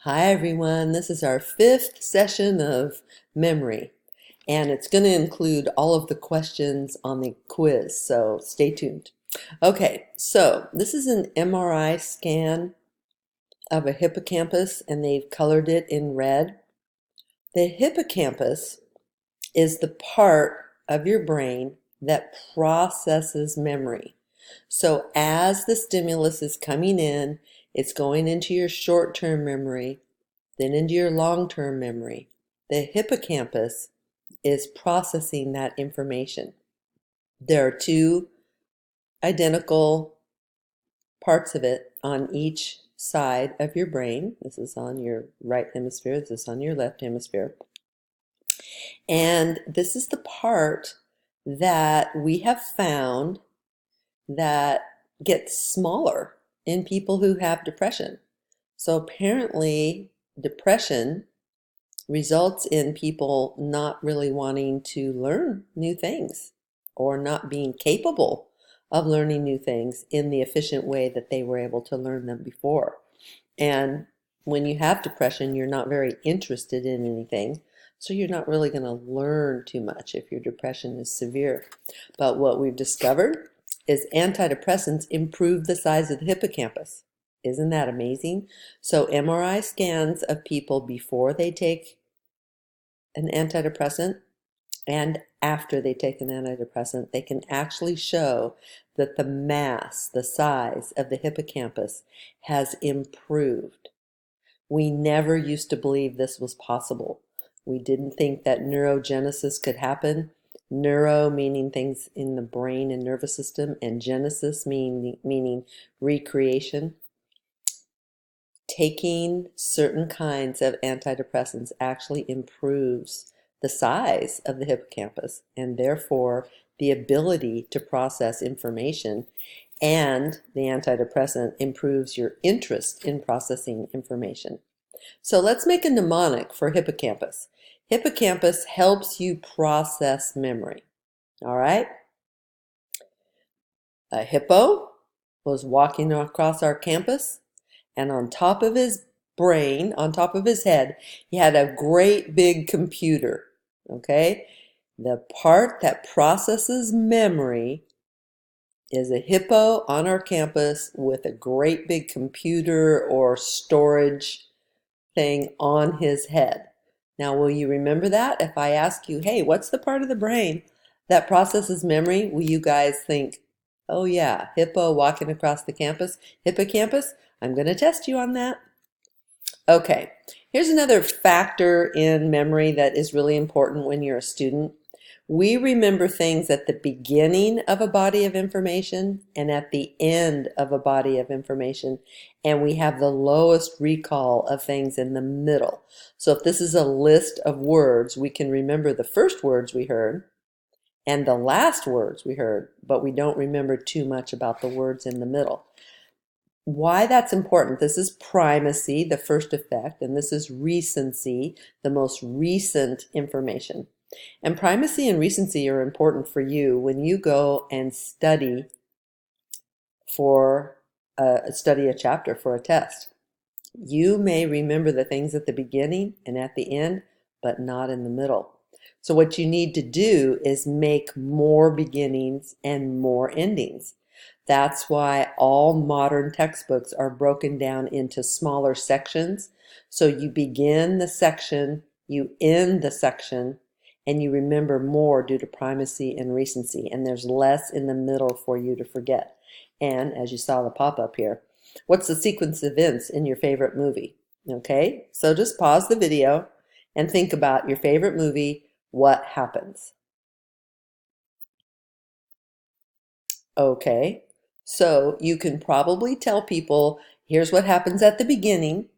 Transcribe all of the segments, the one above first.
Hi everyone, this is our fifth session of memory, and it's going to include all of the questions on the quiz, so stay tuned. Okay, so this is an MRI scan of a hippocampus, and they've colored it in red. The hippocampus is the part of your brain that processes memory. So as the stimulus is coming in, it's going into your short-term memory, then into your long-term memory. The hippocampus is processing that information. There are two identical parts of it on each side of your brain. This is on your right hemisphere, this is on your left hemisphere. And this is the part that we have found that gets smaller in people who have depression. So apparently depression results in people not really wanting to learn new things or not being capable of learning new things in the efficient way that they were able to learn them before. And when you have depression, you're not very interested in anything, so you're not really going to learn too much if your depression is severe. But what we've discovered is antidepressants improve the size of the hippocampus. Isn't that amazing? So MRI scans of people before they take an antidepressant and after they take an antidepressant, they can actually show that the mass, the size of the hippocampus has improved. We never used to believe this was possible. We didn't think that neurogenesis could happen. Neuro meaning things in the brain and nervous system, and genesis meaning recreation. Taking certain kinds of antidepressants actually improves the size of the hippocampus and therefore the ability to process information, and the antidepressant improves your interest in processing information. So let's make a mnemonic for hippocampus. Hippocampus helps you process memory. All right? A hippo was walking across our campus, and on top of his brain, on top of his head, he had a great big computer. Okay? The part that processes memory is a hippo on our campus with a great big computer or storage thing on his head. Now, will you remember that? If I ask you, hey, what's the part of the brain that processes memory? Will you guys think, oh yeah, hippo walking across the campus, hippocampus? I'm going to test you on that. Okay, here's another factor in memory that is really important when you're a student. We remember things at the beginning of a body of information and at the end of a body of information, and we have the lowest recall of things in the middle. So if this is a list of words, we can remember the first words we heard and the last words we heard, but we don't remember too much about the words in the middle. Why that's important: this is primacy, the first effect, and this is recency, the most recent information. And primacy and recency are important for you when you go and study a chapter for a test. You may remember the things at the beginning and at the end, but not in the middle. So what you need to do is make more beginnings and more endings. That's why all modern textbooks are broken down into smaller sections. So you begin the section, you end the section, and you remember more due to primacy and recency, and there's less in the middle for you to forget. And as you saw the pop-up here, what's the sequence of events in your favorite movie? Okay, so just pause the video and think about your favorite movie. What happens? Okay, so you can probably tell people, here's what happens at the beginning,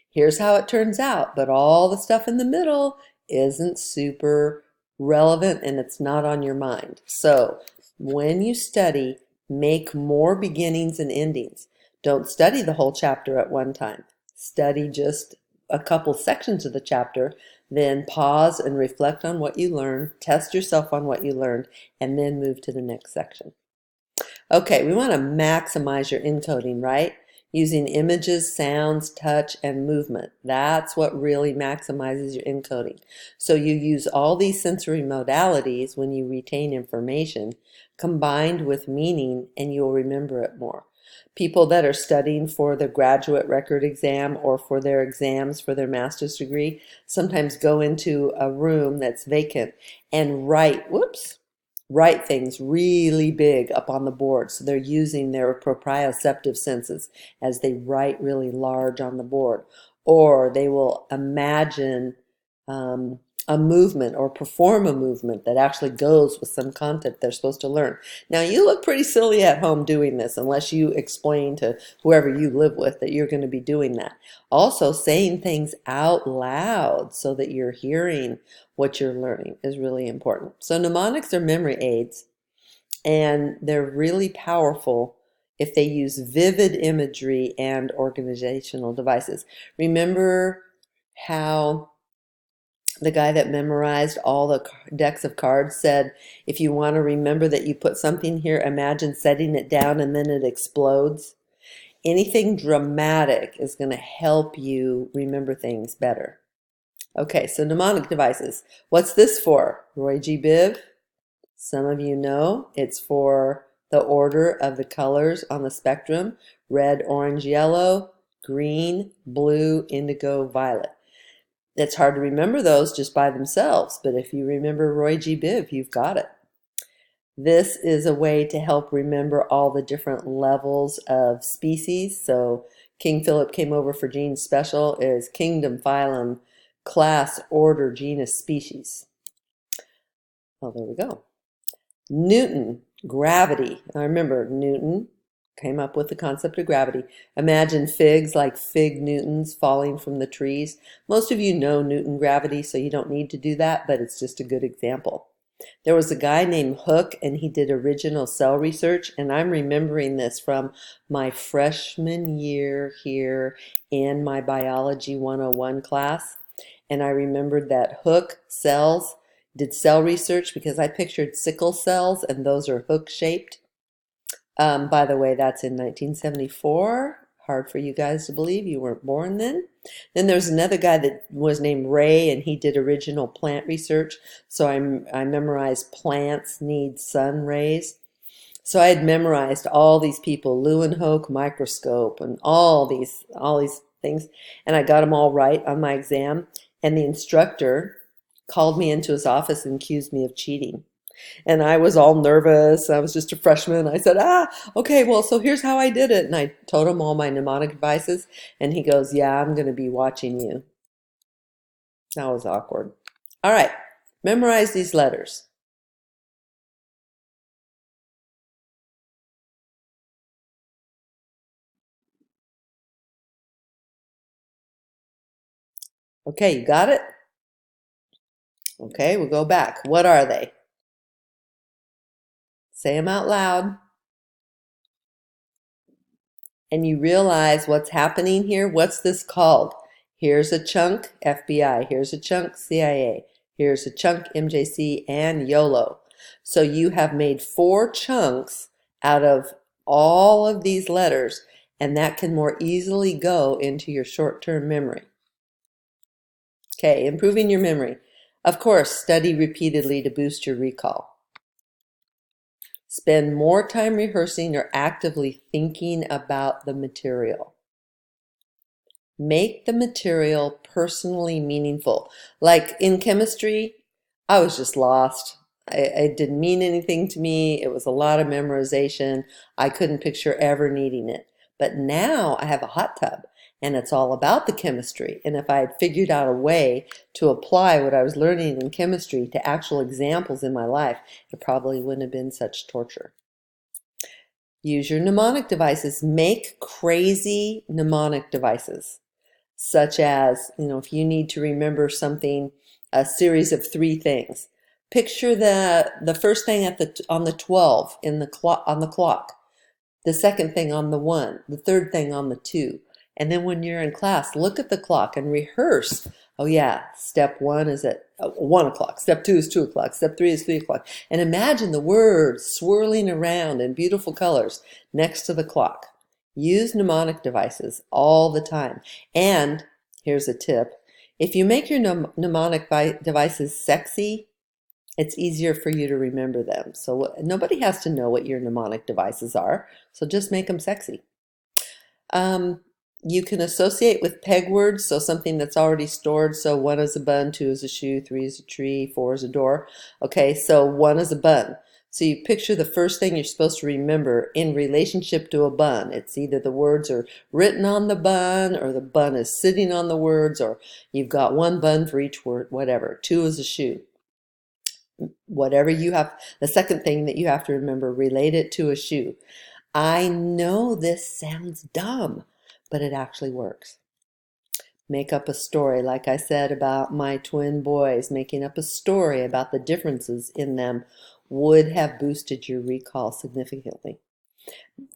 here's how it turns out, but all the stuff in the middle isn't super relevant and it's not on your mind. So when you study, make more beginnings and endings. Don't study the whole chapter at one time. Study just a couple sections of the chapter, then pause and reflect on what you learned, test yourself on what you learned, and then move to the next section. Okay, we want to maximize your encoding, right? using images, sounds, touch, and movement. That's what really maximizes your encoding. So you use all these sensory modalities when you retain information combined with meaning, and you'll remember it more. People that are studying for the graduate record exam or for their exams for their master's degree sometimes go into a room that's vacant and write things really big up on the board. So they're using their proprioceptive senses as they write really large on the board. Or they will imagine a movement or perform a movement that actually goes with some content they're supposed to learn. Now, you look pretty silly at home doing this unless you explain to whoever you live with that you're going to be doing that. Also, saying things out loud so that you're hearing what you're learning is really important. So mnemonics are memory aids, and they're really powerful if they use vivid imagery and organizational devices. Remember how the guy that memorized all the decks of cards said, if you want to remember that you put something here, imagine setting it down and then it explodes. Anything dramatic is going to help you remember things better. Okay, so mnemonic devices. What's this for? Roy G. Biv? Some of you know it's for the order of the colors on the spectrum: red, orange, yellow, green, blue, indigo, violet. It's hard to remember those just by themselves, but if you remember Roy G. Biv, you've got it. This is a way to help remember all the different levels of species. So King Philip came over for Gene's special is kingdom, phylum, class, order, genus, species. Oh, there we go. Newton, gravity. I remember Newton came up with the concept of gravity. Imagine figs like fig Newtons falling from the trees. Most of you know Newton gravity, so you don't need to do that, but it's just a good example. There was a guy named Hooke, and he did original cell research, and I'm remembering this from my freshman year here in my Biology 101 class. And I remembered that Hooke cells did cell research because I pictured sickle cells, and those are hook-shaped. By the way, that's in 1974. Hard for you guys to believe, you weren't born then. Then there's another guy that was named Ray, and he did original plant research. So I memorized plants need sun rays. So I had memorized all these people, Leeuwenhoek microscope, and all these things, and I got them all right on my exam. And the instructor called me into his office and accused me of cheating. And I was all nervous. I was just a freshman. I said, okay, well, so here's how I did it. And I told him all my mnemonic devices. And he goes, yeah, I'm going to be watching you. That was awkward. All right, memorize these letters. Okay, you got it? Okay, we'll go back. What are they? Say them out loud. And you realize what's happening here. What's this called? Here's a chunk FBI. Here's a chunk CIA. Here's a chunk MJC and YOLO. So you have made 4 chunks out of all of these letters, and that can more easily go into your short-term memory. Okay, improving your memory. Of course, study repeatedly to boost your recall. Spend more time rehearsing or actively thinking about the material. Make the material personally meaningful. Like in chemistry, I was just lost. It didn't mean anything to me. It was a lot of memorization. I couldn't picture ever needing it. But now I have a hot tub, and it's all about the chemistry. And if I had figured out a way to apply what I was learning in chemistry to actual examples in my life, it probably wouldn't have been such torture. Use your mnemonic devices. Make crazy mnemonic devices, such as, if you need to remember something, a series of 3 things. Picture the first thing on the 12 on the clock, the second thing on the 1, the third thing on the 2. And then when you're in class, look at the clock and rehearse. Oh yeah, step 1 is at 1 o'clock. Step 2 is 2 o'clock. Step 3 is 3 o'clock. And imagine the words swirling around in beautiful colors next to the clock. Use mnemonic devices all the time. And here's a tip. If you make your mnemonic devices sexy, it's easier for you to remember them. So nobody has to know what your mnemonic devices are, so just make them sexy. You can associate with peg words, so something that's already stored. So 1 is a bun, 2 is a shoe, 3 is a tree, 4 is a door. Okay, so 1 is a bun. So you picture the first thing you're supposed to remember in relationship to a bun. It's either the words are written on the bun, or the bun is sitting on the words, or you've got 1 bun for each word, whatever. 2 is a shoe. Whatever you have, the second thing that you have to remember, relate it to a shoe. I know this sounds dumb, but it actually works. Make up a story, like I said about my twin boys. Making up a story about the differences in them would have boosted your recall significantly.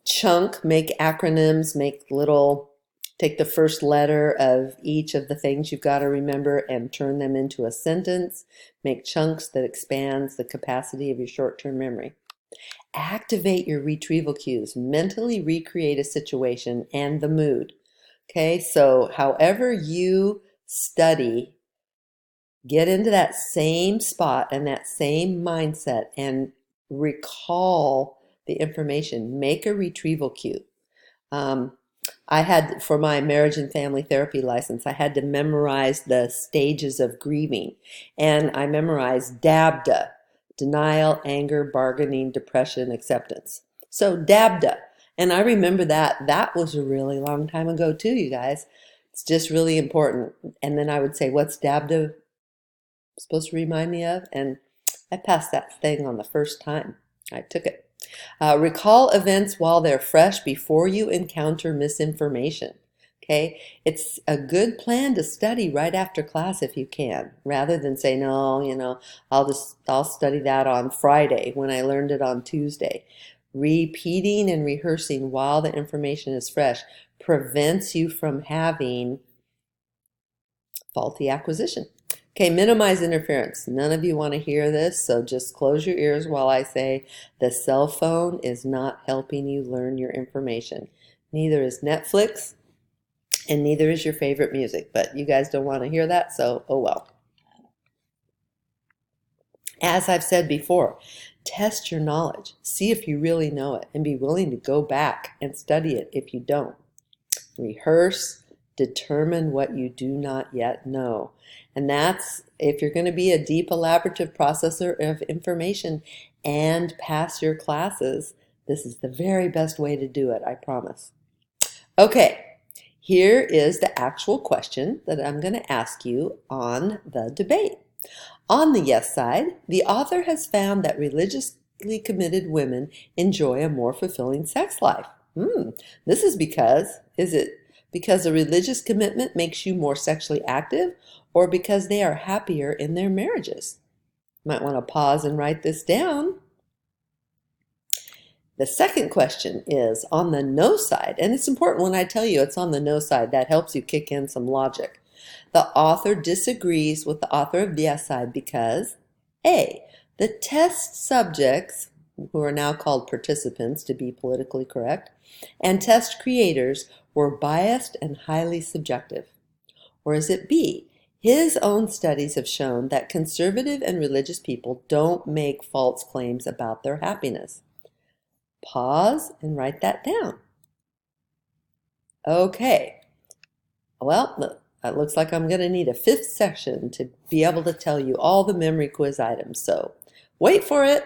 Chunk, make acronyms, take the first letter of each of the things you've got to remember and turn them into a sentence. Make chunks that expands the capacity of your short-term memory. Activate your retrieval cues. Mentally recreate a situation and the mood. Okay, so however you study, get into that same spot and that same mindset and recall the information. Make a retrieval cue. I had, for my marriage and family therapy license, I had to memorize the stages of grieving. And I memorized DABDA, denial, anger, bargaining, depression, acceptance. So DABDA. And I remember that. That was a really long time ago too, you guys. It's just really important. And then I would say, what's DABDA supposed to remind me of? And I passed that thing on the first time I took it. Recall events while they're fresh before you encounter misinformation. Okay, it's a good plan to study right after class if you can, rather than say, no, I'll study that on Friday when I learned it on Tuesday. Repeating and rehearsing while the information is fresh prevents you from having faulty acquisition. Okay, minimize interference. None of you want to hear this, so just close your ears while I say the cell phone is not helping you learn your information. Neither is Netflix, and neither is your favorite music, but you guys don't want to hear that, so oh well. As I've said before, test your knowledge. See if you really know it, and be willing to go back and study it if you don't. Rehearse. Determine what you do not yet know. And that's, if you're going to be a deep elaborative processor of information and pass your classes, this is the very best way to do it, I promise. Okay, here is the actual question that I'm going to ask you on the debate. On the yes side, the author has found that religiously committed women enjoy a more fulfilling sex life. This is because, is it because a religious commitment makes you more sexually active, or because they are happier in their marriages? Might want to pause and write this down. The second question is on the no side, and it's important when I tell you it's on the no side. That helps you kick in some logic. The author disagrees with the author of the yes side because A, the test subjects, who are now called participants to be politically correct, and test creators were biased and highly subjective. Or is it B, his own studies have shown that conservative and religious people don't make false claims about their happiness? Pause and write that down. Okay, well, it looks like I'm going to need a 5th session to be able to tell you all the memory quiz items, so wait for it.